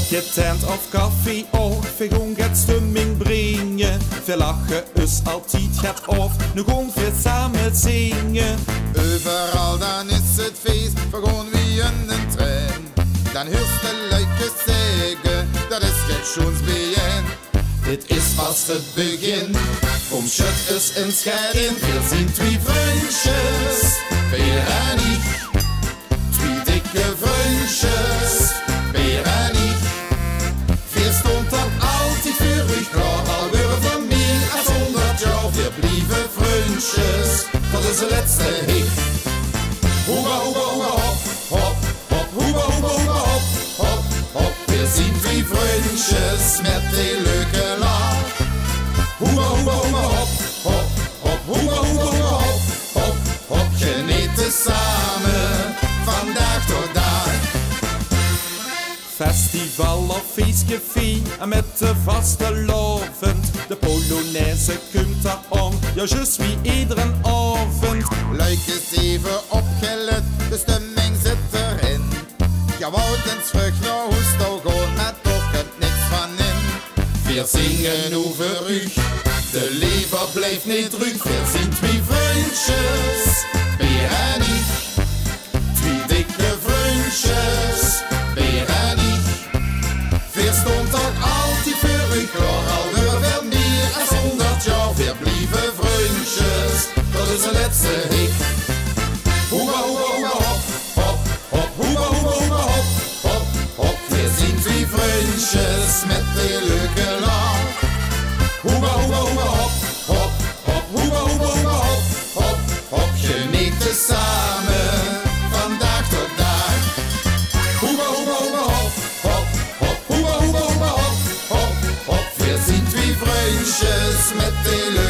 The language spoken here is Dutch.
Getent of koffie of we gaan het stemming brengen. We lachen us altijd gaat of, nu gaan we samen zingen. Overal dan is het feest, we gaan wie in een trein. Dan hörst de leuke zeggen, dat is het schoons begin. Dit is pas het begin, schut is in scheiding. Wir sind twee vriendjes, Peer en ik. Twee dikke vriendjes, Peer en ik. Wir stond dat altijd voor u klaar, al willen van meer als 100 jaar. Wir blijven vriendjes, dat is de laatste hik. Hoeba, hoeba, hoeba, hop, hop, hop, hoeba, hoeba, hoeba, hop, hop, hop. Wir sind twee vriendjes met die leuke lach. Hoeba, hoeba, hoeba, hop, hop, hop, hoeba, hoeba, hoeba, hop, hop, hop. Genieten samen, vandaag tot dag. Festival of feestcafé en met de vaste lovend. De Polonaise komt daar om, ja juist wie iedere avond. Leuk is even opgelet, de stemming zit erin. Je wou eens terug naar huis toe gaan, maar toch komt niks van in. Wir zingen over u, de lever blijft niet terug. Wir zijn twee vriendjes, Peer en ik. Twee dikke vriendjes, Peer en ik. Wir stond ook altijd voor u klaar, al willen we meer als 100 jaar. Wir blijven vriendjes, dat is de laatste hik. Hoeba, hoeba, hoeba, hop, hop, hop, hoeba, hoeba, hoeba, hop, hop, hop. Wir zijn twee vriendjes met die leuke lach. Hoeba, hoeba, hoeba, hop, hop, hop, hoeba, hoeba, hoeba, hop, hop, hop. Genieten samen, vandaag tot dag. Hoeba, hoeba, hoeba, hop, hop, hop, hoeba, hoeba, hoeba, hop, hop, hop. Wir zijn twee vriendjes met die leuke